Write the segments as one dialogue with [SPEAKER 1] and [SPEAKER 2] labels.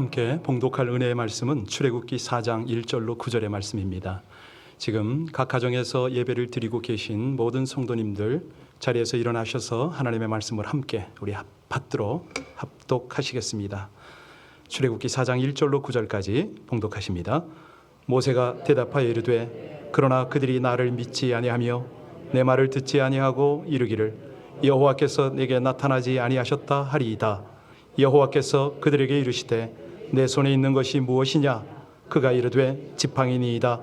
[SPEAKER 1] 함께 봉독할 은혜의 말씀은 출애굽기 4장 1절로 9절의 말씀입니다. 지금 각 가정에서 예배를 드리고 계신 모든 성도님들 자리에서 일어나셔서 하나님의 말씀을 함께 우리 받들어 합독하시겠습니다. 출애굽기 4장 1절로 9절까지 봉독하십니다. 모세가 대답하여 이르되 그러나 그들이 나를 믿지 아니하며 내 말을 듣지 아니하고 이르기를 여호와께서 내게 나타나지 아니하셨다 하리이다. 여호와께서 그들에게 이르시되 내 손에 있는 것이 무엇이냐? 그가 이르되 지팡이니이다.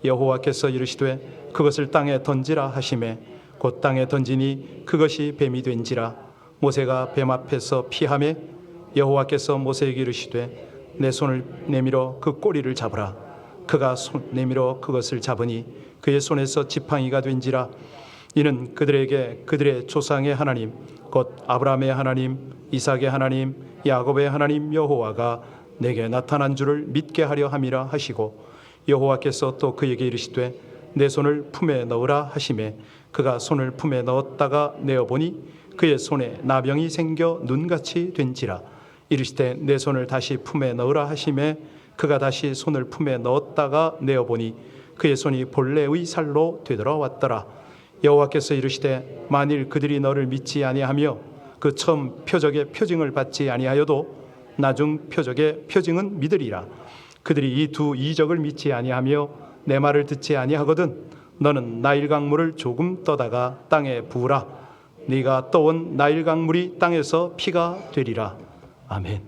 [SPEAKER 1] 여호와께서 이르시되 그것을 땅에 던지라 하시매 곧 땅에 던지니 그것이 뱀이 된지라. 모세가 뱀 앞에서 피하매 여호와께서 모세에게 이르시되 내 손을 내밀어 그 꼬리를 잡으라. 그가 손 내밀어 그것을 잡으니 그의 손에서 지팡이가 된지라. 이는 그들에게 그들의 조상의 하나님 곧 아브라함의 하나님 이삭의 하나님 야곱의 하나님 여호와가 내게 나타난 줄을 믿게 하려 함이라 하시고, 여호와께서 또 그에게 이르시되 내 손을 품에 넣으라 하시매 그가 손을 품에 넣었다가 내어보니 그의 손에 나병이 생겨 눈같이 된지라. 이르시되 내 손을 다시 품에 넣으라 하시매 그가 다시 손을 품에 넣었다가 내어보니 그의 손이 본래의 살로 되돌아왔더라. 여호와께서 이르시되 만일 그들이 너를 믿지 아니하며 그 처음 표적의 표징을 받지 아니하여도 나중 표적의 표징은 믿으리라. 그들이 이 두 이적을 믿지 아니하며 내 말을 듣지 아니하거든 너는 나일 강물을 조금 떠다가 땅에 부으라. 네가 떠온 나일 강물이 땅에서 피가 되리라. 아멘.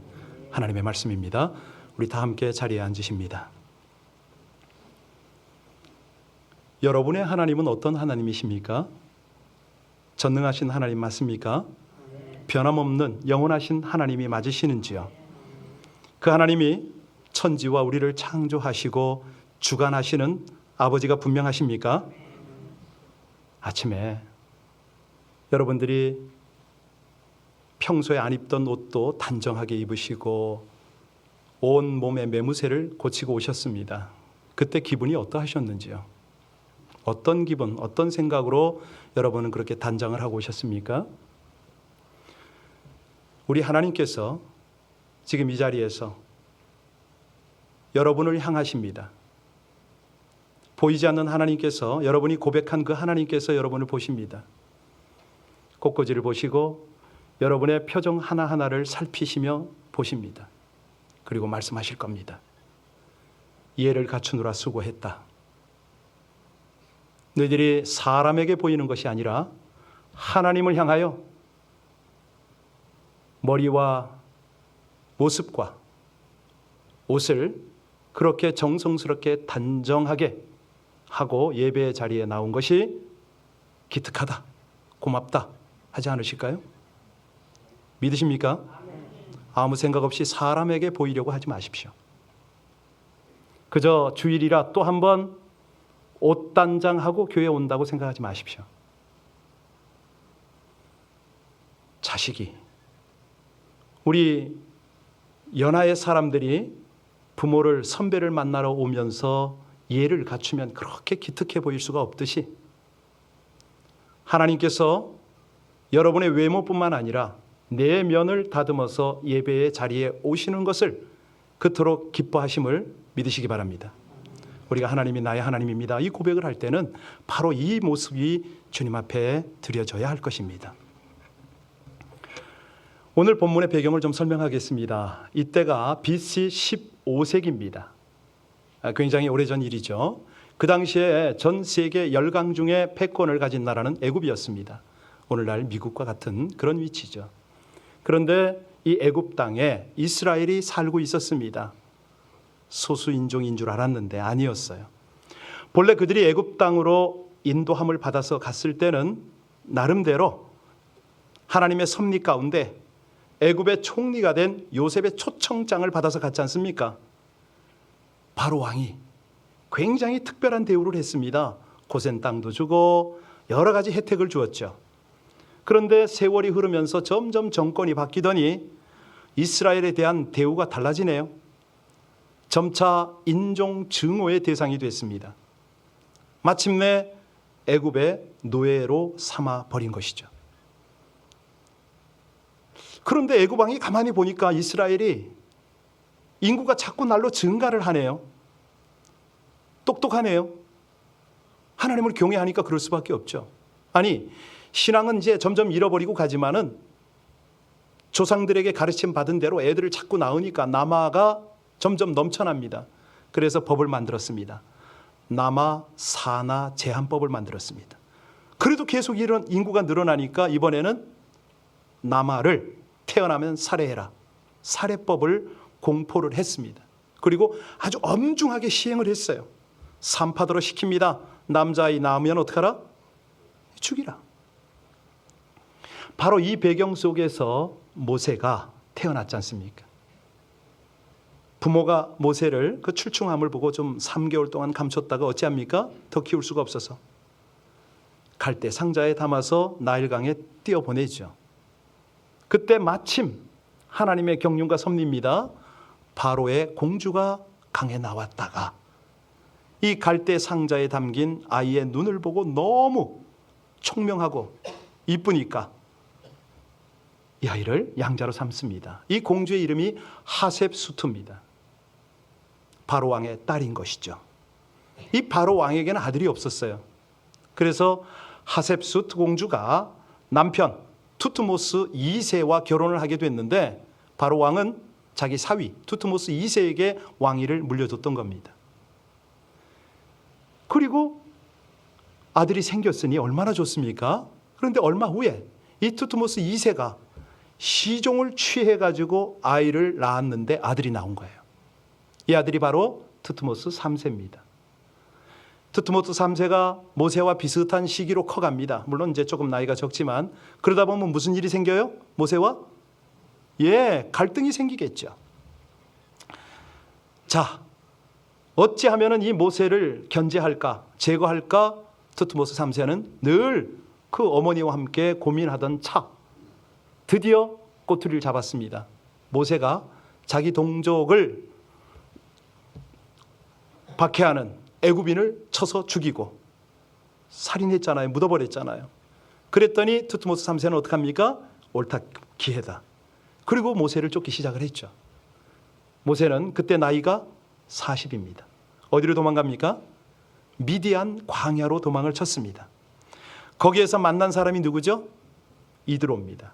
[SPEAKER 1] 하나님의 말씀입니다. 우리 다 함께 자리에 앉으십니다. 여러분의 하나님은 어떤 하나님이십니까? 전능하신 하나님 맞습니까? 변함없는 영원하신 하나님이 맞으시는지요? 그 하나님이 천지와 우리를 창조하시고 주관하시는 아버지가 분명하십니까? 아침에 여러분들이 평소에 안 입던 옷도 단정하게 입으시고 온 몸의 매무새를 고치고 오셨습니다. 그때 기분이 어떠하셨는지요? 어떤 기분, 어떤 생각으로 여러분은 그렇게 단장을 하고 오셨습니까? 우리 하나님께서 지금 이 자리에서 여러분을 향하십니다. 보이지 않는 하나님께서, 여러분이 고백한 그 하나님께서 여러분을 보십니다. 꽃꽂이를 보시고 여러분의 표정 하나하나를 살피시며 보십니다. 그리고 말씀하실 겁니다. 이해를 갖추느라 수고했다. 너희들이 사람에게 보이는 것이 아니라 하나님을 향하여 머리와 모습과 옷을 그렇게 정성스럽게 단정하게 하고 예배의 자리에 나온 것이 기특하다, 고맙다 하지 않으실까요? 믿으십니까? 아무 생각 없이 사람에게 보이려고 하지 마십시오. 그저 주일이라 또 한 번 옷 단장하고 교회 온다고 생각하지 마십시오. 자식이, 우리 연하의 사람들이 부모를, 선배를 만나러 오면서 예를 갖추면 그렇게 기특해 보일 수가 없듯이 하나님께서 여러분의 외모뿐만 아니라 내면을 다듬어서 예배의 자리에 오시는 것을 그토록 기뻐하심을 믿으시기 바랍니다. 우리가 하나님이 나의 하나님입니다, 이 고백을 할 때는 바로 이 모습이 주님 앞에 드려져야 할 것입니다. 오늘 본문의 배경을 좀 설명하겠습니다. 이때가 BC 15세기입니다. 굉장히 오래전 일이죠. 그 당시에 전 세계 열강 중에 패권을 가진 나라는 애굽이었습니다. 오늘날 미국과 같은 그런 위치죠. 그런데 이 애굽 땅에 이스라엘이 살고 있었습니다. 소수 인종인 줄 알았는데 아니었어요. 본래 그들이 애굽 땅으로 인도함을 받아서 갔을 때는 나름대로 하나님의 섭리 가운데 애굽의 총리가 된 요셉의 초청장을 받아서 갔지 않습니까? 바로 왕이 굉장히 특별한 대우를 했습니다. 고센 땅도 주고 여러 가지 혜택을 주었죠. 그런데 세월이 흐르면서 점점 정권이 바뀌더니 이스라엘에 대한 대우가 달라지네요. 점차 인종 증오의 대상이 됐습니다. 마침내 애굽의 노예로 삼아 버린 것이죠. 그런데 애굽 왕이 가만히 보니까 이스라엘이 인구가 자꾸 날로 증가를 하네요. 똑똑하네요. 하나님을 경외하니까 그럴 수밖에 없죠. 아니, 신앙은 이제 점점 잃어버리고 가지만은 조상들에게 가르침 받은 대로 애들을 자꾸 낳으니까 남아가 점점 넘쳐납니다. 그래서 법을 만들었습니다. 남아 사나 제한법을 만들었습니다. 그래도 계속 이런 인구가 늘어나니까 이번에는 남아를 태어나면 살해해라. 살해법을 공포를 했습니다. 그리고 아주 엄중하게 시행을 했어요. 산파도로 시킵니다. 남자아이 낳으면 어떡하라? 죽이라. 바로 이 배경 속에서 모세가 태어났지 않습니까? 부모가 모세를 그 출중함을 보고 좀 3개월 동안 감췄다가 어찌합니까? 더 키울 수가 없어서 갈대 상자에 담아서 나일강에 띄어보내죠. 그때 마침 하나님의 경륜과 섭리입니다. 바로의 공주가 강에 나왔다가 이 갈대 상자에 담긴 아이의 눈을 보고 너무 총명하고 이쁘니까 이 아이를 양자로 삼습니다. 이 공주의 이름이 하셉수트입니다. 바로 왕의 딸인 것이죠. 이 바로 왕에게는 아들이 없었어요. 그래서 하셉수트 공주가 남편 투트모스 2세와 결혼을 하게 됐는데 바로 왕은 자기 사위 투트모스 2세에게 왕위를 물려줬던 겁니다. 그리고 아들이 생겼으니 얼마나 좋습니까? 그런데 얼마 후에 이 투트모스 2세가 시종을 취해가지고 아이를 낳았는데 아들이 나온 거예요. 이 아들이 바로 투트모스 3세입니다. 투트모스 3세가 모세와 비슷한 시기로 커갑니다. 물론 이제 조금 나이가 적지만 그러다 보면 무슨 일이 생겨요? 모세와? 갈등이 생기겠죠. 자, 어찌하면 이 모세를 견제할까, 제거할까? 투트모스 3세는 늘 그 어머니와 함께 고민하던 차 드디어 꼬투리를 잡았습니다. 모세가 자기 동족을 박해하는 애굽인을 쳐서 죽이고 살인했잖아요. 묻어버렸잖아요. 그랬더니 투트모스 3세는 어떡합니까? 옳다, 기회다. 그리고 모세를 쫓기 시작을 했죠. 모세는 그때 나이가 40입니다. 어디로 도망갑니까? 미디안 광야로 도망을 쳤습니다. 거기에서 만난 사람이 누구죠? 이드로입니다.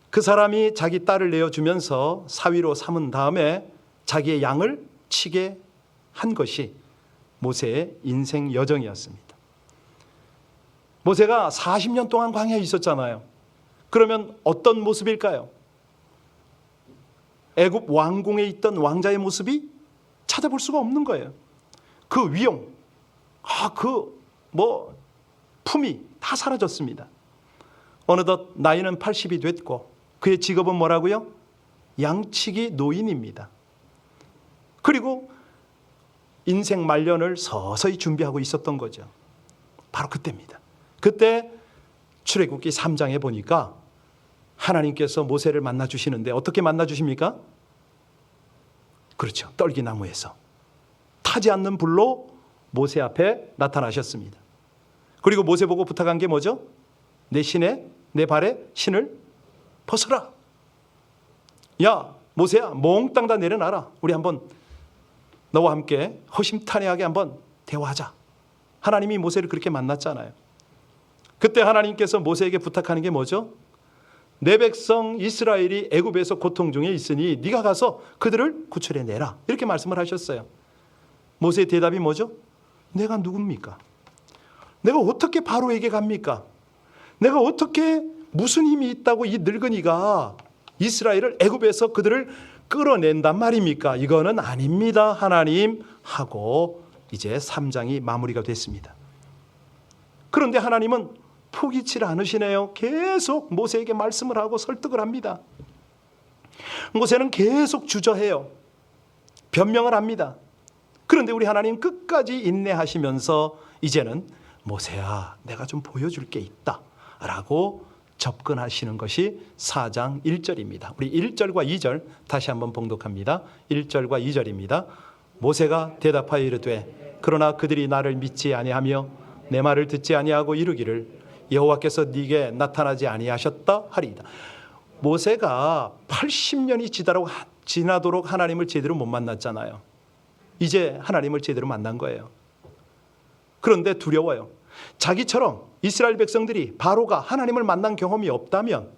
[SPEAKER 1] 그 사람이 자기 딸을 내어주면서 사위로 삼은 다음에 자기의 양을 치게 한 것이 모세의 인생 여정이었습니다. 모세가 40년 동안 광야에 있었잖아요. 그러면 어떤 모습일까요? 애굽 왕궁에 있던 왕자의 모습이 찾아볼 수가 없는 거예요. 그 위용, 품이 다 사라졌습니다. 어느덧 나이는 80이 됐고 그의 직업은 뭐라고요? 양치기 노인입니다. 그리고 인생 말년을 서서히 준비하고 있었던 거죠. 바로 그때입니다. 그때 출애굽기 3장에 보니까 하나님께서 모세를 만나 주시는데 어떻게 만나 주십니까? 그렇죠. 떨기나무에서 타지 않는 불로 모세 앞에 나타나셨습니다. 그리고 모세 보고 부탁한 게 뭐죠? 내 발에 신을 벗어라. 야, 모세야, 몽땅 다 내려놔라. 우리 한번 너와 함께 허심탄회하게 한번 대화하자. 하나님이 모세를 그렇게 만났잖아요. 그때 하나님께서 모세에게 부탁하는 게 뭐죠? 내 백성 이스라엘이 애굽에서 고통 중에 있으니 네가 가서 그들을 구출해내라. 이렇게 말씀을 하셨어요. 모세의 대답이 뭐죠? 내가 누굽니까? 내가 어떻게 바로에게 갑니까? 내가 어떻게 무슨 힘이 있다고 이 늙은이가 이스라엘을 애굽에서 그들을 끌어낸단 말입니까? 이거는 아닙니다, 하나님 하고 이제 3장이 마무리가 됐습니다. 그런데 하나님은 포기치 않으시네요. 계속 모세에게 말씀을 하고 설득을 합니다. 모세는 계속 주저해요. 변명을 합니다. 그런데 우리 하나님 끝까지 인내하시면서 이제는 모세야, 내가 좀 보여줄 게 있다 라고 접근하시는 것이 4장 1절입니다. 우리 1절과 2절 다시 한번 봉독합니다. 1절과 2절입니다. 모세가 대답하여 이르되 그러나 그들이 나를 믿지 아니하며 내 말을 듣지 아니하고 이르기를 여호와께서 네게 나타나지 아니하셨다 하리이다. 모세가 80년이 지나도록 하나님을 제대로 못 만났잖아요. 이제 하나님을 제대로 만난 거예요. 그런데 두려워요. 자기처럼 이스라엘 백성들이 바로가 하나님을 만난 경험이 없다면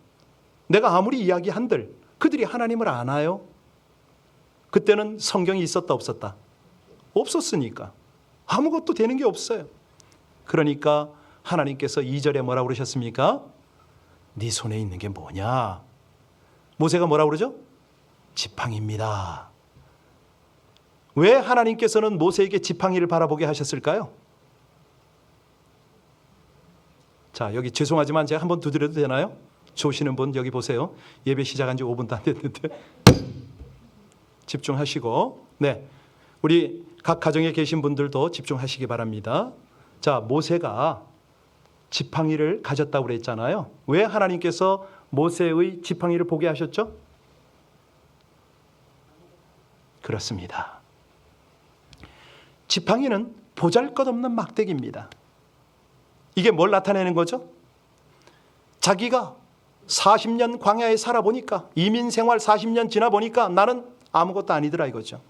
[SPEAKER 1] 내가 아무리 이야기한들 그들이 하나님을 아나요? 그때는 성경이 있었다 없었다? 없었으니까 아무것도 되는 게 없어요. 그러니까 하나님께서 2절에 뭐라고 그러셨습니까? 네 손에 있는 게 뭐냐? 모세가 뭐라고 그러죠? 지팡이입니다. 왜 하나님께서는 모세에게 지팡이를 바라보게 하셨을까요? 자, 여기 죄송하지만 제가 한번 두드려도 되나요? 좋으시는 분 여기 보세요. 예배 시작한 지 5분도 안 됐는데 집중하시고, 네, 우리 각 가정에 계신 분들도 집중하시기 바랍니다. 자, 모세가 지팡이를 가졌다고 그랬잖아요. 왜 하나님께서 모세의 지팡이를 보게 하셨죠? 그렇습니다. 지팡이는 보잘것없는 막대기입니다. 이게 뭘 나타내는 거죠? 자기가 40년 광야에 살아보니까, 이민 생활 40년 지나보니까 나는 아무것도 아니더라 이거죠.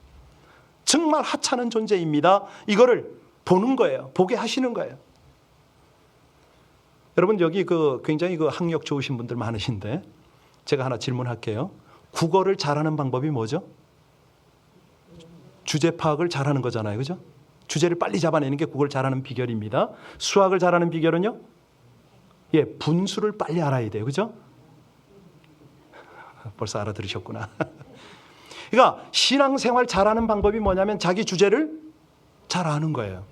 [SPEAKER 1] 정말 하찮은 존재입니다. 이거를 보는 거예요. 보게 하시는 거예요. 여러분 여기 굉장히 학력 좋으신 분들 많으신데 제가 하나 질문할게요. 국어를 잘하는 방법이 뭐죠? 주제 파악을 잘하는 거잖아요. 그죠? 주제를 빨리 잡아내는 게 국어를 잘하는 비결입니다. 수학을 잘하는 비결은요? 예, 분수를 빨리 알아야 돼요. 그죠? 벌써 알아들으셨구나. 그러니까 신앙생활 잘하는 방법이 뭐냐면 자기 주제를 잘 아는 거예요.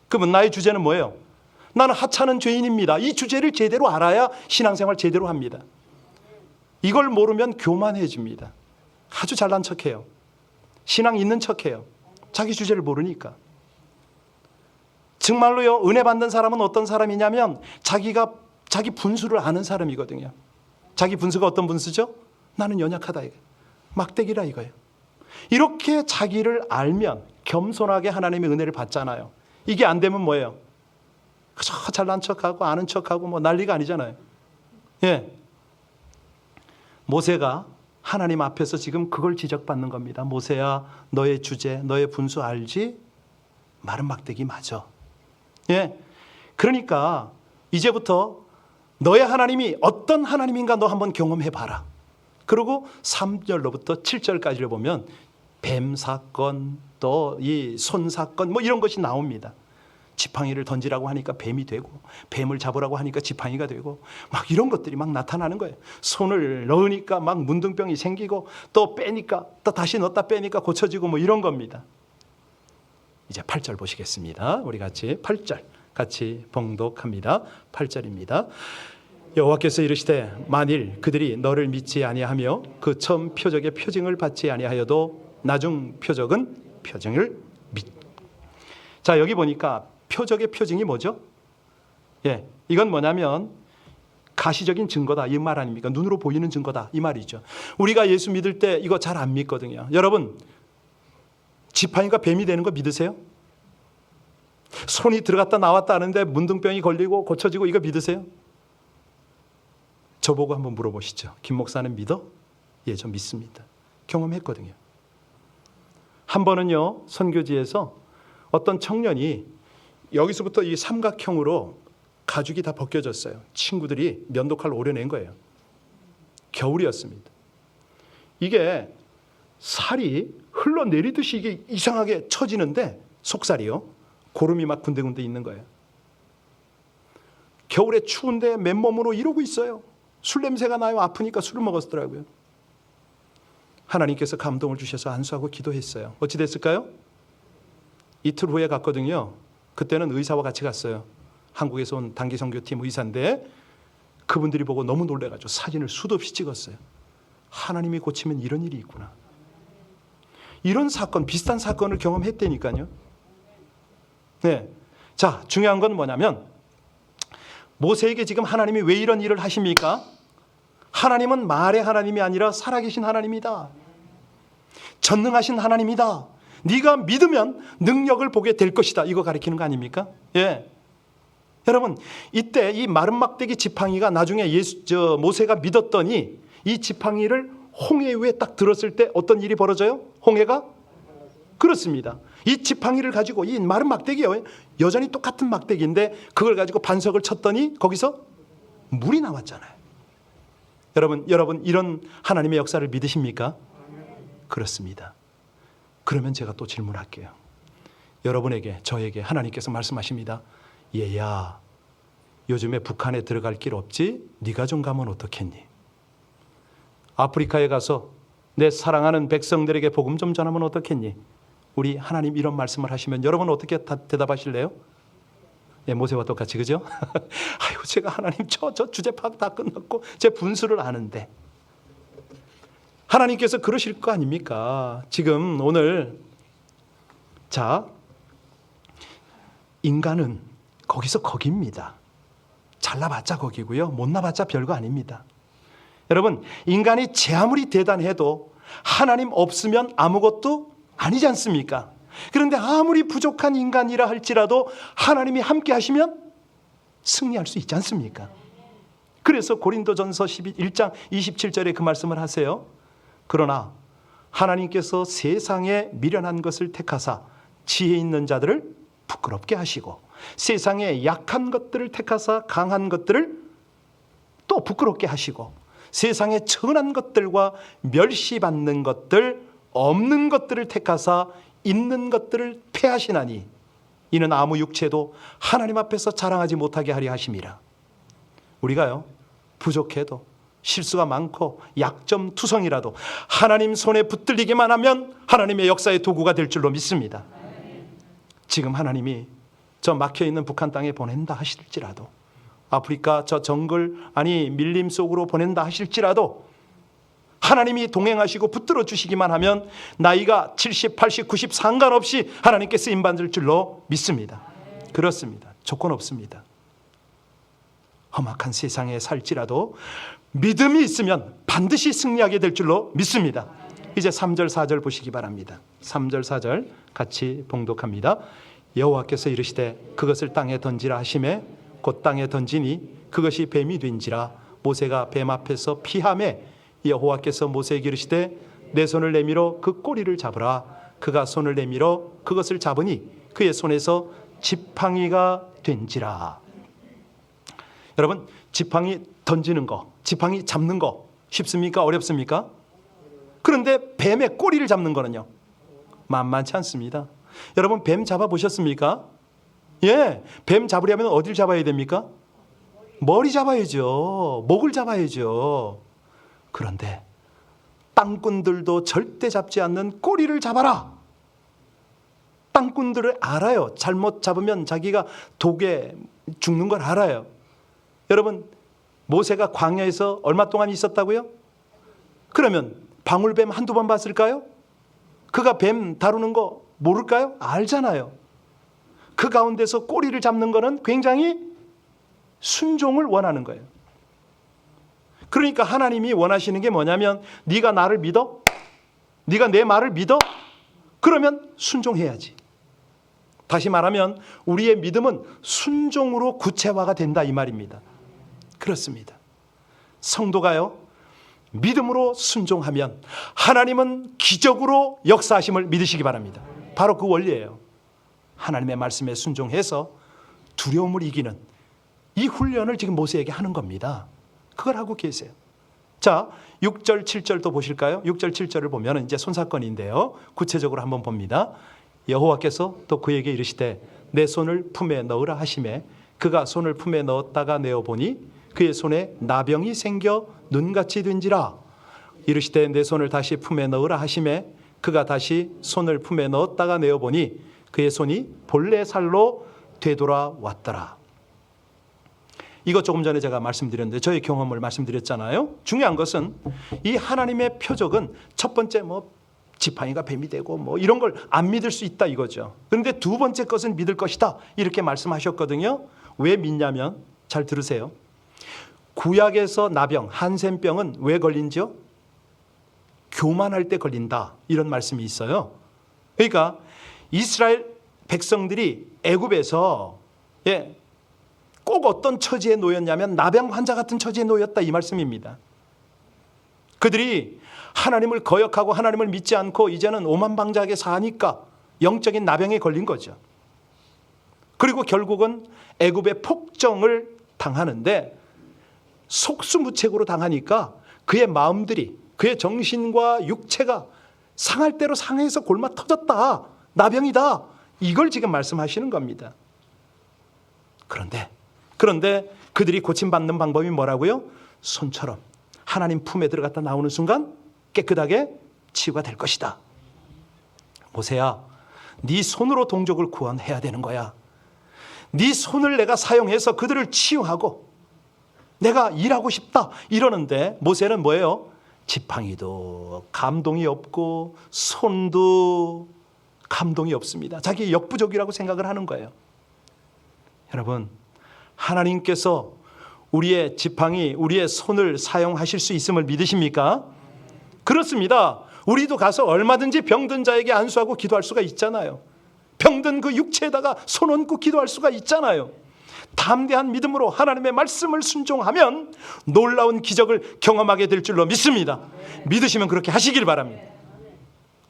[SPEAKER 1] 그러면 나의 주제는 뭐예요? 나는 하찮은 죄인입니다. 이 주제를 제대로 알아야 신앙생활 제대로 합니다. 이걸 모르면 교만해집니다. 아주 잘난 척해요. 신앙 있는 척해요. 자기 주제를 모르니까. 정말로요, 은혜 받는 사람은 어떤 사람이냐면 자기 분수를 아는 사람이거든요. 자기 분수가 어떤 분수죠? 나는 연약하다 이거. 막대기라 이거예요. 이렇게 자기를 알면 겸손하게 하나님의 은혜를 받잖아요. 이게 안 되면 뭐예요? 그저 잘난 척하고 아는 척하고 뭐 난리가 아니잖아요. 예. 모세가 하나님 앞에서 지금 그걸 지적받는 겁니다. 모세야, 너의 주제, 너의 분수 알지? 마른 막대기 맞아. 예. 그러니까 이제부터 너의 하나님이 어떤 하나님인가 너 한번 경험해 봐라. 그리고 3절로부터 7절까지를 보면 뱀 사건, 또 이 손 사건 뭐 이런 것이 나옵니다. 지팡이를 던지라고 하니까 뱀이 되고, 뱀을 잡으라고 하니까 지팡이가 되고, 막 이런 것들이 막 나타나는 거예요. 손을 넣으니까 막 문둥병이 생기고, 또 빼니까 또 다시 넣었다 빼니까 고쳐지고 뭐 이런 겁니다. 이제 8절 보시겠습니다. 우리 같이 8절 같이 봉독합니다. 8절입니다. 여호와께서 이르시되 만일 그들이 너를 믿지 아니하며 그 처음 표적의 표징을 받지 아니하여도 나중 표적은 표징을 믿. 자, 여기 보니까 표적의 표징이 뭐죠? 예, 이건 뭐냐면 가시적인 증거다 이 말 아닙니까? 눈으로 보이는 증거다 이 말이죠. 우리가 예수 믿을 때 이거 잘 안 믿거든요. 여러분, 지팡이가 뱀이 되는 거 믿으세요? 손이 들어갔다 나왔다 하는데 문둥병이 걸리고 고쳐지고 이거 믿으세요? 저보고 한번 물어보시죠. 김 목사는 믿어? 예, 저 믿습니다. 경험했거든요. 한 번은요, 선교지에서 어떤 청년이 여기서부터 이 삼각형으로 가죽이 다 벗겨졌어요. 친구들이 면도칼로 오려낸 거예요. 겨울이었습니다. 이게 살이 흘러내리듯이 이게 이상하게 처지는데, 속살이요, 고름이 막 군데군데 있는 거예요. 겨울에 추운데 맨몸으로 이러고 있어요. 술 냄새가 나요. 아프니까 술을 먹었더라고요. 하나님께서 감동을 주셔서 안수하고 기도했어요. 어찌 됐을까요? 이틀 후에 갔거든요. 그때는 의사와 같이 갔어요. 한국에서 온 단기 선교팀 의사인데 그분들이 보고 너무 놀래가지고 사진을 수도 없이 찍었어요. 하나님이 고치면 이런 일이 있구나. 이런 사건, 비슷한 사건을 경험했다니까요. 네. 자, 중요한 건 뭐냐면 모세에게 지금 하나님이 왜 이런 일을 하십니까? 하나님은 말의 하나님이 아니라 살아계신 하나님이다. 전능하신 하나님이다. 네가 믿으면 능력을 보게 될 것이다. 이거 가리키는 거 아닙니까? 예. 여러분, 이때 이 마른 막대기 지팡이가 나중에 모세가 믿었더니 이 지팡이를 홍해 위에 딱 들었을 때 어떤 일이 벌어져요? 홍해가? 그렇습니다. 이 지팡이를 가지고 이 마른 막대기요, 여전히 똑같은 막대기인데 그걸 가지고 반석을 쳤더니 거기서 물이 나왔잖아요. 여러분 이런 하나님의 역사를 믿으십니까? 그렇습니다. 그러면 제가 또 질문할게요. 여러분에게, 저에게 하나님께서 말씀하십니다. 얘야, 요즘에 북한에 들어갈 길 없지? 네가 좀 가면 어떻겠니? 아프리카에 가서 내 사랑하는 백성들에게 복음 좀 전하면 어떻겠니? 우리 하나님 이런 말씀을 하시면 여러분 어떻게 대답하실래요? 예, 모세와 똑같이, 그죠? 아유, 제가 하나님 저 주제 파악 다 끝났고 제 분수를 아는데. 하나님께서 그러실 거 아닙니까? 지금 오늘 자, 인간은 거기서 거기입니다. 잘나봤자 거기고요, 못나봤자 별거 아닙니다. 여러분, 인간이 제 아무리 대단해도 하나님 없으면 아무것도 아니지 않습니까? 그런데 아무리 부족한 인간이라 할지라도 하나님이 함께 하시면 승리할 수 있지 않습니까? 그래서 고린도전서 1장 27절에 그 말씀을 하세요. 그러나 하나님께서 세상에 미련한 것을 택하사 지혜 있는 자들을 부끄럽게 하시고 세상에 약한 것들을 택하사 강한 것들을 또 부끄럽게 하시고 세상에 천한 것들과 멸시받는 것들, 없는 것들을 택하사 있는 것들을 패하시나니 이는 아무 육체도 하나님 앞에서 자랑하지 못하게 하려 하심이라. 우리가요, 부족해도 실수가 많고 약점투성이라도 하나님 손에 붙들리기만 하면 하나님의 역사의 도구가 될 줄로 믿습니다. 지금 하나님이 저 막혀있는 북한 땅에 보낸다 하실지라도, 아프리카 저 정글 밀림 속으로 보낸다 하실지라도 하나님이 동행하시고 붙들어 주시기만 하면 나이가 70, 80, 90 상관없이 하나님께 쓰임받을 줄로 믿습니다. 그렇습니다. 조건 없습니다. 험악한 세상에 살지라도 믿음이 있으면 반드시 승리하게 될 줄로 믿습니다. 이제 3절 4절 보시기 바랍니다. 3절 4절 같이 봉독합니다. 여호와께서 이르시되 그것을 땅에 던지라 하시매 곧 땅에 던지니 그것이 뱀이 된지라. 모세가 뱀 앞에서 피하매 여호와께서 모세에게 이르시되 내 손을 내밀어 그 꼬리를 잡으라. 그가 손을 내밀어 그것을 잡으니 그의 손에서 지팡이가 된지라. 여러분, 지팡이 던지는 거, 지팡이 잡는 거 쉽습니까? 어렵습니까? 그런데 뱀의 꼬리를 잡는 거는요, 만만치 않습니다. 여러분, 뱀 잡아보셨습니까? 예, 뱀 잡으려면 어딜 잡아야 됩니까? 머리 잡아야죠. 목을 잡아야죠. 그런데 땅꾼들도 절대 잡지 않는 꼬리를 잡아라. 땅꾼들을 알아요. 잘못 잡으면 자기가 독에 죽는 걸 알아요. 여러분, 모세가 광야에서 얼마 동안 있었다고요? 그러면 방울뱀 한두 번 봤을까요? 그가 뱀 다루는 거 모를까요? 알잖아요. 그 가운데서 꼬리를 잡는 거는 굉장히 순종을 원하는 거예요. 그러니까 하나님이 원하시는 게 뭐냐면 네가 나를 믿어? 네가 내 말을 믿어? 그러면 순종해야지. 다시 말하면 우리의 믿음은 순종으로 구체화가 된다 이 말입니다. 그렇습니다. 성도가요, 믿음으로 순종하면 하나님은 기적으로 역사하심을 믿으시기 바랍니다. 바로 그 원리예요. 하나님의 말씀에 순종해서 두려움을 이기는 이 훈련을 지금 모세에게 하는 겁니다. 그걸 하고 계세요. 자, 6절 7절도 보실까요? 6절 7절을 보면 이제 손사건인데요, 구체적으로 한번 봅니다. 여호와께서 또 그에게 이르시되 내 손을 품에 넣으라 하시매 그가 손을 품에 넣었다가 내어보니 그의 손에 나병이 생겨 눈같이 된지라. 이르시되 내 손을 다시 품에 넣으라 하시매 그가 다시 손을 품에 넣었다가 내어보니 그의 손이 본래 살로 되돌아왔더라. 이거 조금 전에 제가 말씀드렸는데 저의 경험을 말씀드렸잖아요. 중요한 것은 이 하나님의 표적은 첫 번째 지팡이가 뱀이 되고 이런 걸 안 믿을 수 있다 이거죠. 그런데 두 번째 것은 믿을 것이다 이렇게 말씀하셨거든요. 왜 믿냐면 잘 들으세요. 구약에서 나병, 한센병은 왜 걸린죠? 교만할 때 걸린다 이런 말씀이 있어요. 그러니까 이스라엘 백성들이 애굽에서 꼭 어떤 처지에 놓였냐면 나병 환자 같은 처지에 놓였다 이 말씀입니다. 그들이 하나님을 거역하고 하나님을 믿지 않고 이제는 오만방자하게 사니까 영적인 나병에 걸린 거죠. 그리고 결국은 애굽의 폭정을 당하는데 속수무책으로 당하니까 그의 마음들이, 그의 정신과 육체가 상할 대로 상해서 골마 터졌다, 나병이다, 이걸 지금 말씀하시는 겁니다. 그런데 그들이 고침받는 방법이 뭐라고요? 손처럼 하나님 품에 들어갔다 나오는 순간 깨끗하게 치유가 될 것이다. 모세야, 네 손으로 동족을 구원해야 되는 거야. 네 손을 내가 사용해서 그들을 치유하고 내가 일하고 싶다 이러는데 모세는 뭐예요? 지팡이도 감동이 없고 손도 감동이 없습니다. 자기 역부족이라고 생각을 하는 거예요. 여러분, 하나님께서 우리의 지팡이, 우리의 손을 사용하실 수 있음을 믿으십니까? 그렇습니다. 우리도 가서 얼마든지 병든 자에게 안수하고 기도할 수가 있잖아요. 병든 그 육체에다가 손 얹고 기도할 수가 있잖아요. 담대한 믿음으로 하나님의 말씀을 순종하면 놀라운 기적을 경험하게 될 줄로 믿습니다. 믿으시면 그렇게 하시길 바랍니다.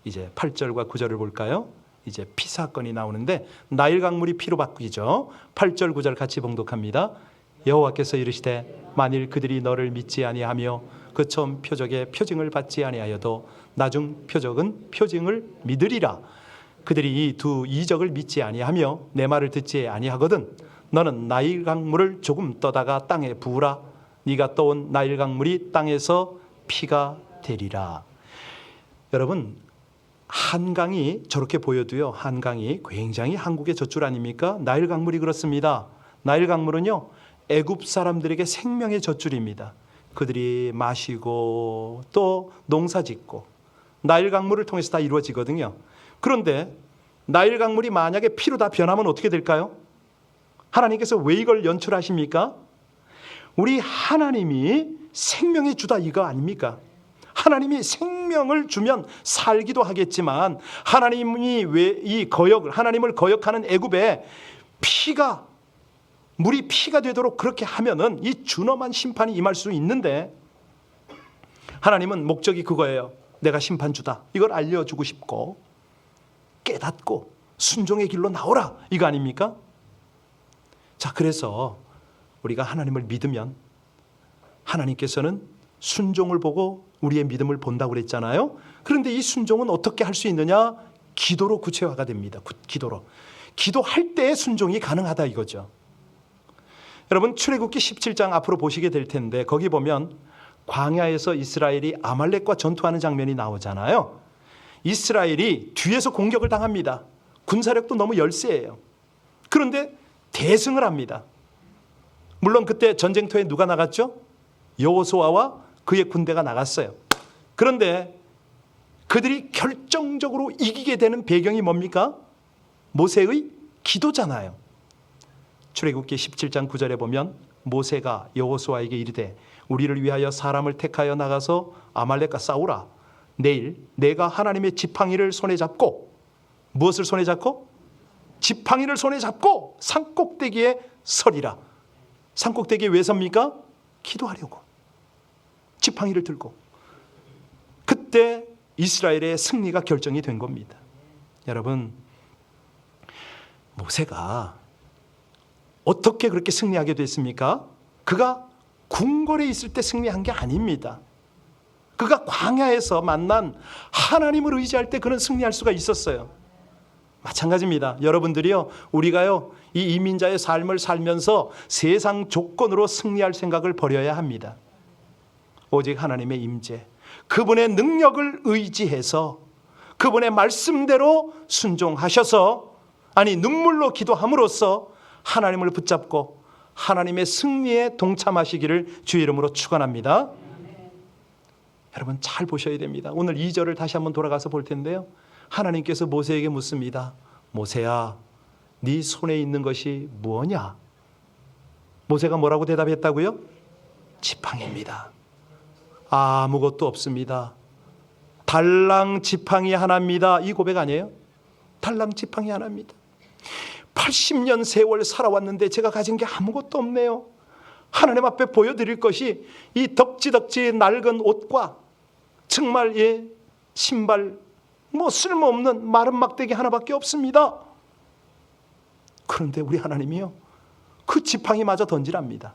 [SPEAKER 1] 이제 8절과 9절을 볼까요? 이제 피 사건이 나오는데 나일 강물이 피로 바뀌죠. 8절 9절 같이 봉독합니다. 여호와께서 이르시되 만일 그들이 너를 믿지 아니하며 그 처음 표적의 표징을 받지 아니하여도 나중 표적은 표징을 믿으리라. 그들이 이 두 이적을 믿지 아니하며 내 말을 듣지 아니하거든 너는 나일 강물을 조금 떠다가 땅에 부으라. 네가 떠온 나일 강물이 땅에서 피가 되리라. 여러분, 한강이 저렇게 보여도요, 한강이 굉장히 한국의 젖줄 아닙니까? 나일 강물이 그렇습니다. 나일 강물은요, 애굽 사람들에게 생명의 젖줄입니다. 그들이 마시고 또 농사짓고 나일 강물을 통해서 다 이루어지거든요. 그런데 나일 강물이 만약에 피로 다 변하면 어떻게 될까요? 하나님께서 왜 이걸 연출하십니까? 우리 하나님이 생명의 주다 이거 아닙니까? 하나님이 생명을 주면 살기도 하겠지만 하나님이 왜 이 거역을, 하나님을 거역하는 애굽에 피가, 물이 피가 되도록 그렇게 하면은 이 준엄한 심판이 임할 수 있는데 하나님은 목적이 그거예요. 내가 심판주다. 이걸 알려주고 싶고 깨닫고 순종의 길로 나오라. 이거 아닙니까? 자, 그래서 우리가 하나님을 믿으면 하나님께서는 순종을 보고 우리의 믿음을 본다고 그랬잖아요. 그런데 이 순종은 어떻게 할 수 있느냐? 기도로 구체화가 됩니다. 기도로. 기도할 때 순종이 가능하다 이거죠. 여러분, 출애굽기 17장 앞으로 보시게 될 텐데 거기 보면 광야에서 이스라엘이 아말렉과 전투하는 장면이 나오잖아요. 이스라엘이 뒤에서 공격을 당합니다. 군사력도 너무 열세예요. 그런데 대승을 합니다. 물론 그때 전쟁터에 누가 나갔죠? 여호수아와 그의 군대가 나갔어요. 그런데 그들이 결정적으로 이기게 되는 배경이 뭡니까? 모세의 기도잖아요. 출애굽기 17장 9절에 보면 모세가 여호수아에게 이르되 우리를 위하여 사람을 택하여 나가서 아말렉과 싸우라. 내일 내가 하나님의 지팡이를 손에 잡고, 무엇을 손에 잡고? 지팡이를 손에 잡고 산꼭대기에 서리라. 산꼭대기에 왜 섭니까? 기도하려고. 지팡이를 들고. 그때 이스라엘의 승리가 결정이 된 겁니다. 여러분, 모세가 어떻게 그렇게 승리하게 됐습니까? 그가 궁궐에 있을 때 승리한 게 아닙니다. 그가 광야에서 만난 하나님을 의지할 때 그는 승리할 수가 있었어요. 마찬가지입니다. 여러분들이요, 우리가요, 이 이민자의 삶을 살면서 세상 조건으로 승리할 생각을 버려야 합니다. 오직 하나님의 임재, 그분의 능력을 의지해서 그분의 말씀대로 순종하셔서, 아니 눈물로 기도함으로써 하나님을 붙잡고 하나님의 승리에 동참하시기를 주의 이름으로 축원합니다. 여러분, 잘 보셔야 됩니다. 오늘 2절을 다시 한번 돌아가서 볼 텐데요, 하나님께서 모세에게 묻습니다. 모세야, 네 손에 있는 것이 무엇냐? 모세가 뭐라고 대답했다고요? 지팡이입니다. 아무것도 없습니다. 달랑 지팡이 하나입니다. 이 고백 아니에요? 달랑 지팡이 하나입니다. 80년 세월 살아왔는데 제가 가진 게 아무것도 없네요. 하나님 앞에 보여드릴 것이 이 덕지덕지 낡은 옷과 정말 신발 뭐 쓸모없는 마른 막대기 하나밖에 없습니다. 그런데 우리 하나님이요, 그 지팡이마저 던지랍니다.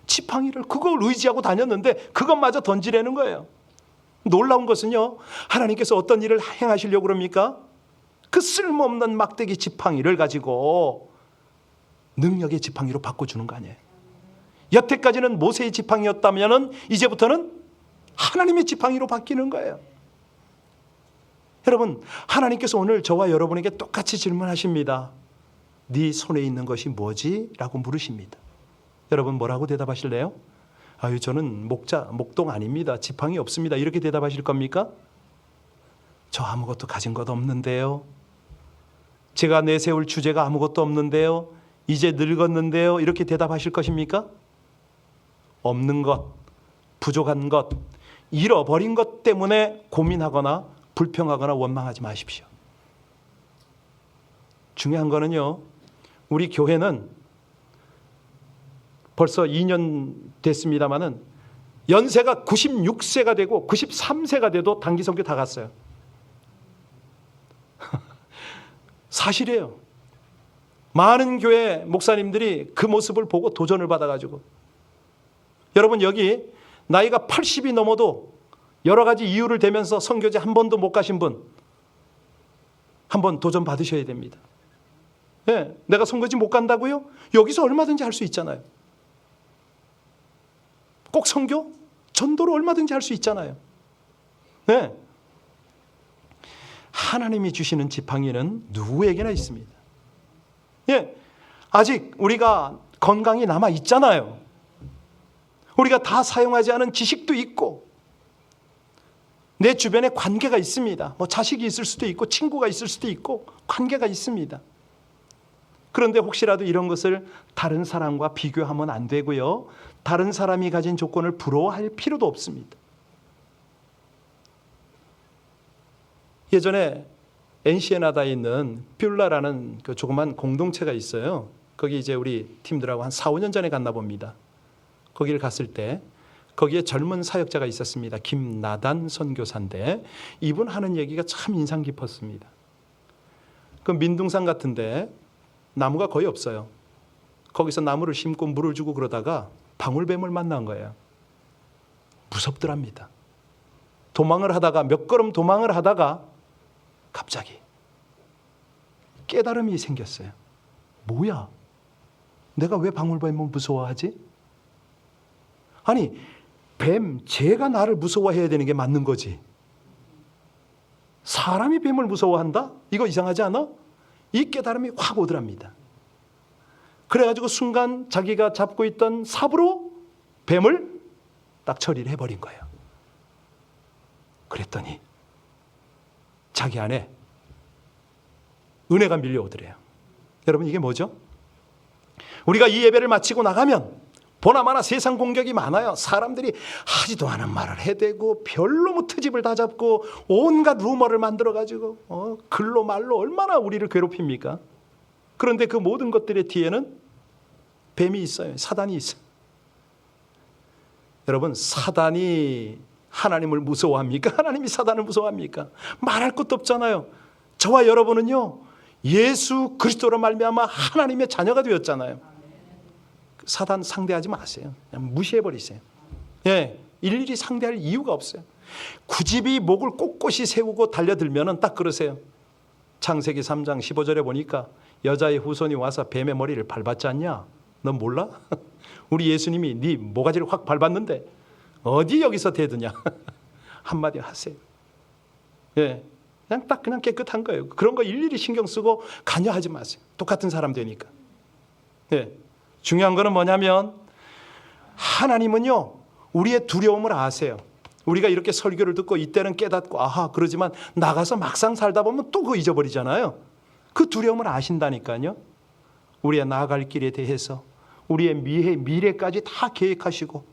[SPEAKER 1] 지팡이를 그걸 의지하고 다녔는데 그것마저 던지라는 거예요. 놀라운 것은요, 하나님께서 어떤 일을 행하시려고 그럽니까? 그 쓸모없는 막대기 지팡이를 가지고 능력의 지팡이로 바꿔주는 거 아니에요. 여태까지는 모세의 지팡이였다면 이제부터는 하나님의 지팡이로 바뀌는 거예요. 여러분, 하나님께서 오늘 저와 여러분에게 똑같이 질문하십니다. 네 손에 있는 것이 뭐지? 라고 물으십니다. 여러분 뭐라고 대답하실래요? 아유, 저는 목동 아닙니다. 지팡이 없습니다. 이렇게 대답하실 겁니까? 저 아무것도 가진 것 없는데요. 제가 내세울 주제가 아무것도 없는데요. 이제 늙었는데요. 이렇게 대답하실 것입니까? 없는 것, 부족한 것, 잃어버린 것 때문에 고민하거나 불평하거나 원망하지 마십시오. 중요한 거는요, 우리 교회는 벌써 2년 됐습니다마는 연세가 96세가 되고 93세가 돼도 단기 선교 다 갔어요. 사실이에요. 많은 교회 목사님들이 그 모습을 보고 도전을 받아가지고, 여러분 여기 나이가 80이 넘어도 여러 가지 이유를 대면서 선교제 한 번도 못 가신 분, 한번 도전 받으셔야 됩니다. 네, 내가 선교지 못 간다고요? 여기서 얼마든지 할 수 있잖아요. 꼭 선교? 전도를 얼마든지 할 수 있잖아요. 네. 하나님이 주시는 지팡이는 누구에게나 있습니다. 예, 아직 우리가 건강이 남아 있잖아요. 우리가 다 사용하지 않은 지식도 있고, 내 주변에 관계가 있습니다. 뭐 자식이 있을 수도 있고 친구가 있을 수도 있고 관계가 있습니다. 그런데 혹시라도 이런 것을 다른 사람과 비교하면 안 되고요, 다른 사람이 가진 조건을 부러워할 필요도 없습니다. 예전에 엔시에나다에 있는 뷸라라는 그 조그만 공동체가 있어요. 거기 이제 우리 팀들하고 한 4, 5년 전에 갔나 봅니다. 거기를 갔을 때 거기에 젊은 사역자가 있었습니다. 김나단 선교사인데 이분 하는 얘기가 참 인상 깊었습니다. 그 민둥산 같은데 나무가 거의 없어요. 거기서 나무를 심고 물을 주고 그러다가 방울뱀을 만난 거예요. 무섭더랍니다. 도망을 하다가 몇 걸음 도망을 하다가 갑자기 깨달음이 생겼어요. 뭐야? 내가 왜 방울뱀을 무서워하지? 아니, 쟤가 나를 무서워해야 되는 게 맞는 거지. 사람이 뱀을 무서워한다? 이거 이상하지 않아? 이 깨달음이 확 오더랍니다. 그래가지고 순간 자기가 잡고 있던 삽으로 뱀을 딱 처리를 해버린 거예요. 그랬더니 자기 안에 은혜가 밀려오더래요. 여러분 이게 뭐죠? 우리가 이 예배를 마치고 나가면 보나마나 세상 공격이 많아요. 사람들이 하지도 않은 말을 해대고 별로 트집을 다 잡고 온갖 루머를 만들어가지고 글로 말로 얼마나 우리를 괴롭힙니까? 그런데 그 모든 것들의 뒤에는 뱀이 있어요. 사단이 있어요. 여러분, 사단이 하나님을 무서워합니까? 하나님이 사단을 무서워합니까? 말할 것도 없잖아요. 저와 여러분은요, 예수 그리스도로 말미암아 하나님의 자녀가 되었잖아요. 사단 상대하지 마세요. 그냥 무시해버리세요. 예, 일일이 상대할 이유가 없어요. 굳이 목을 꼿꼿이 세우고 달려들면 딱 그러세요. 창세기 3장 15절에 보니까 여자의 후손이 와서 뱀의 머리를 밟았지 않냐? 넌 몰라? 우리 예수님이 네 모가지를 확 밟았는데 어디 여기서 대드냐? 한마디 하세요. 예, 그냥 깨끗한 거예요. 그런 거 일일이 신경 쓰고 관여하지 마세요. 똑같은 사람 되니까. 예, 중요한 거는 뭐냐면 하나님은요, 우리의 두려움을 아세요. 우리가 이렇게 설교를 듣고 이때는 깨닫고 아하 그러지만 나가서 막상 살다 보면 또 그거 잊어버리잖아요. 그 두려움을 아신다니까요. 우리의 나아갈 길에 대해서 우리의 미래까지 다 계획하시고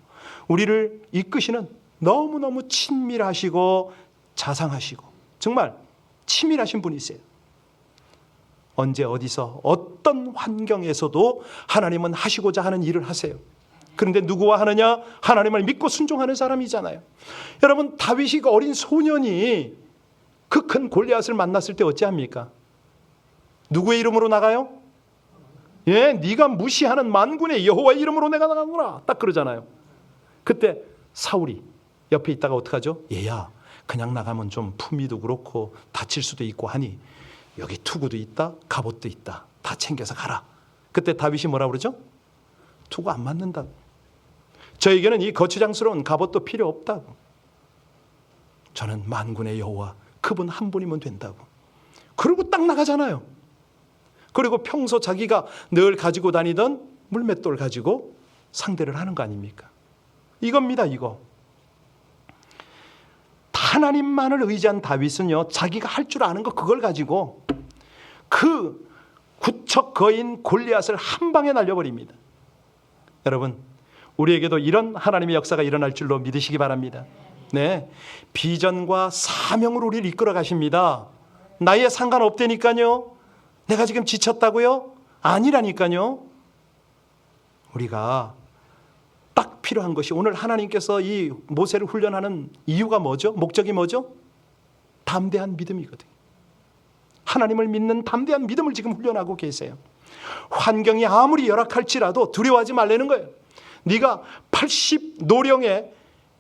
[SPEAKER 1] 우리를 이끄시는 너무너무 친밀하시고 자상하시고 정말 치밀하신 분이세요. 언제 어디서 어떤 환경에서도 하나님은 하시고자 하는 일을 하세요. 그런데 누구와 하느냐? 하나님을 믿고 순종하는 사람이잖아요. 여러분, 다윗이 그 어린 소년이 그 큰 골리앗을 만났을 때 어찌합니까? 누구의 이름으로 나가요? 예, 네가 무시하는 만군의 여호와의 이름으로 내가 나가노라, 딱 그러잖아요. 그때 사울이 옆에 있다가 어떡하죠? 얘야, 그냥 나가면 좀 품위도 그렇고 다칠 수도 있고 하니 여기 투구도 있다, 갑옷도 있다, 다 챙겨서 가라. 그때 다윗이 뭐라 그러죠? 투구 안 맞는다. 저에게는 이 거추장스러운 갑옷도 필요 없다고. 저는 만군의 여호와, 그분 한 분이면 된다고. 그리고 딱 나가잖아요. 그리고 평소 자기가 늘 가지고 다니던 물맷돌 가지고 상대를 하는 거 아닙니까? 이겁니다, 이거. 하나님만을 의지한 다윗은요, 자기가 할 줄 아는 거 그걸 가지고 그 구척 거인 골리앗을 한 방에 날려버립니다. 여러분, 우리에게도 이런 하나님의 역사가 일어날 줄로 믿으시기 바랍니다. 네, 비전과 사명으로 우리를 이끌어 가십니다. 나이에 상관없다니까요. 내가 지금 지쳤다고요? 아니라니까요. 우리가 딱 필요한 것이, 오늘 하나님께서 이 모세를 훈련하는 이유가 뭐죠? 목적이 뭐죠? 담대한 믿음이거든요. 하나님을 믿는 담대한 믿음을 지금 훈련하고 계세요. 환경이 아무리 열악할지라도 두려워하지 말라는 거예요. 네가 80 노령에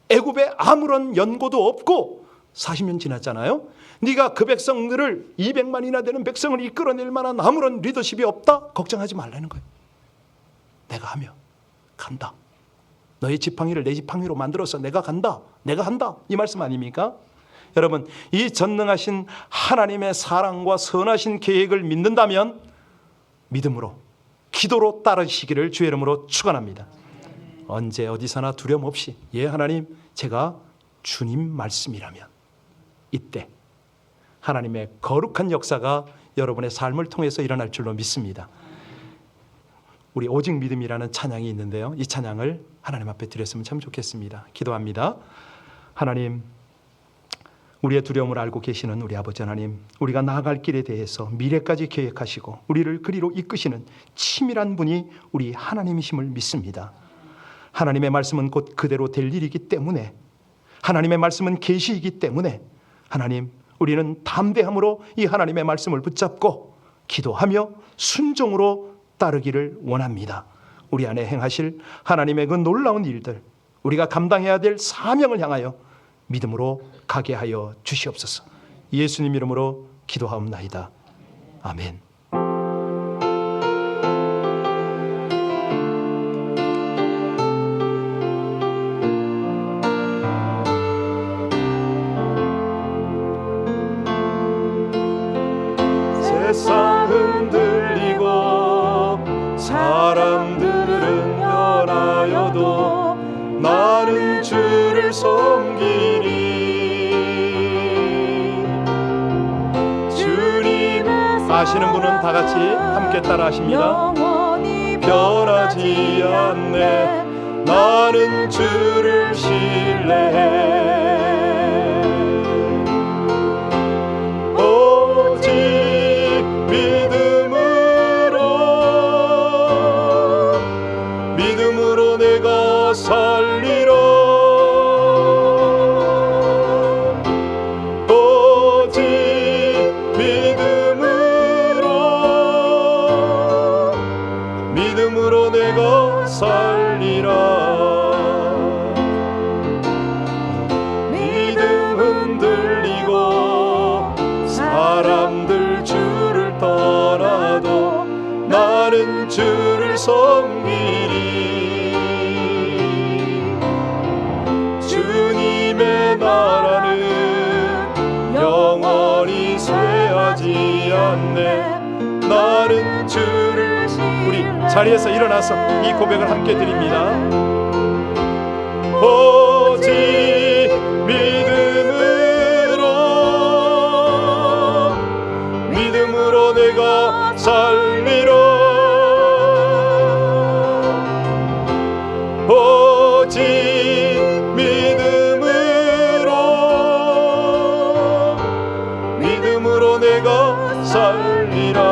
[SPEAKER 1] 애굽에 아무런 연고도 없고 40년 지났잖아요. 네가 그 백성들을 200만이나 되는 백성을 이끌어낼 만한 아무런 리더십이 없다? 걱정하지 말라는 거예요. 내가 하며 간다. 너의 지팡이를 내 지팡이로 만들어서 내가 간다, 내가 한다, 이 말씀 아닙니까? 여러분, 이 전능하신 하나님의 사랑과 선하신 계획을 믿는다면 믿음으로, 기도로 따르시기를 주의 이름으로 축원합니다. 언제 어디서나 두려움 없이, 예 하나님, 제가 주님 말씀이라면, 이때 하나님의 거룩한 역사가 여러분의 삶을 통해서 일어날 줄로 믿습니다. 우리 오직 믿음이라는 찬양이 있는데요, 이 찬양을 하나님 앞에 드렸으면 참 좋겠습니다. 기도합니다. 하나님, 우리의 두려움을 알고 계시는 우리 아버지 하나님, 우리가 나아갈 길에 대해서 미래까지 계획하시고 우리를 그리로 이끄시는 치밀한 분이 우리 하나님이심을 믿습니다. 하나님의 말씀은 곧 그대로 될 일이기 때문에, 하나님의 말씀은 계시이기 때문에 하나님, 우리는 담대함으로 이 하나님의 말씀을 붙잡고 기도하며 순종으로 따르기를 원합니다. 우리 안에 행하실 하나님의 그 놀라운 일들, 우리가 감당해야 될 사명을 향하여 믿음으로 가게 하여 주시옵소서. 예수님 이름으로 기도하옵나이다. 아멘.
[SPEAKER 2] 세상 흔들리고 사람들은 변하여도 나는 주를 섬기리. 주님의
[SPEAKER 1] 아시는 분은 다 같이 함께 따라 하십니다.
[SPEAKER 2] 변하지 않네. 나는 주를 신뢰해. 내가 살리라. 오직 믿음으로 내가 살리라. 믿음 흔들리고 사람들 주를 떠나도 나는 주를 섬기리. 주님의 나라는 영원히 쇠하지 않네. 나는 주를
[SPEAKER 1] 우리 자리에서 일어나서 이 고백을 함께 드립니다.
[SPEAKER 2] 오직 믿음으로 내가 살리라. 오직 믿음으로 내가 살리라.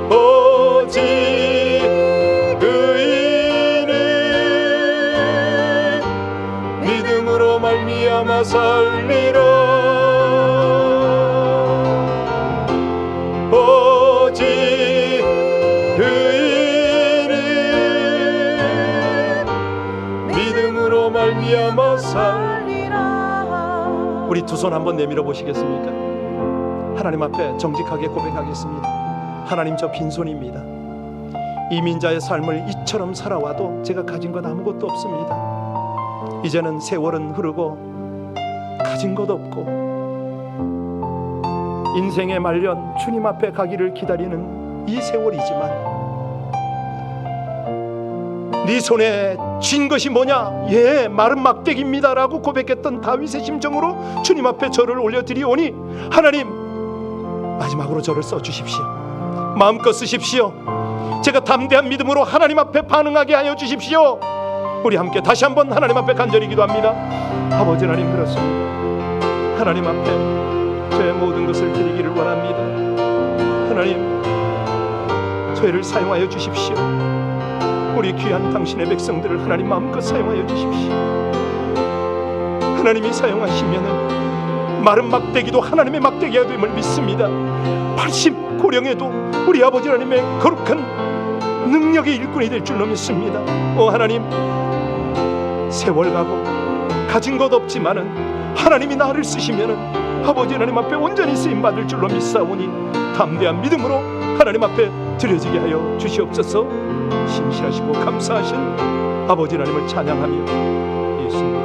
[SPEAKER 2] 오직 내가 살리라. 오직 의인은 믿음으로 말미암아 살리라.
[SPEAKER 1] 우리 두 손 한번 내밀어 보시겠습니까? 하나님 앞에 정직하게 고백하겠습니다. 하나님, 저 빈손입니다. 이민자의 삶을 이처럼 살아와도 제가 가진 것 아무것도 없습니다. 이제는 세월은 흐르고 가진 것 없고 인생의 말년 주님 앞에 가기를 기다리는 이 세월이지만 네 손에 쥔 것이 뭐냐? 예, 마른 막대기입니다 라고 고백했던 다윗의 심정으로 주님 앞에 저를 올려드리오니 하나님, 마지막으로 저를 써주십시오. 마음껏 쓰십시오. 제가 담대한 믿음으로 하나님 앞에 반응하게 하여 주십시오. 우리 함께 다시 한번 하나님 앞에 간절히 기도합니다. 아버지 하나님, 그렇습니다. 하나님 앞에 저의 모든 것을 드리기를 원합니다. 하나님, 저희를 사용하여 주십시오. 우리 귀한 당신의 백성들을 하나님 마음껏 사용하여 주십시오. 하나님이 사용하시면은 마른 막대기도 하나님의 막대기가 됨을 믿습니다. 80 고령에도 우리 아버지 하나님의 거룩한 능력의 일꾼이 될 줄로 믿습니다. 오 하나님, 세월 가고 가진 것 없지만은 하나님이 나를 쓰시면은 아버지 하나님 앞에 온전히 쓰임 받을 줄로 믿사오니 담대한 믿음으로 하나님 앞에 드려지게 하여 주시옵소서. 신실하시고 감사하신 아버지 하나님을 찬양하며 예수님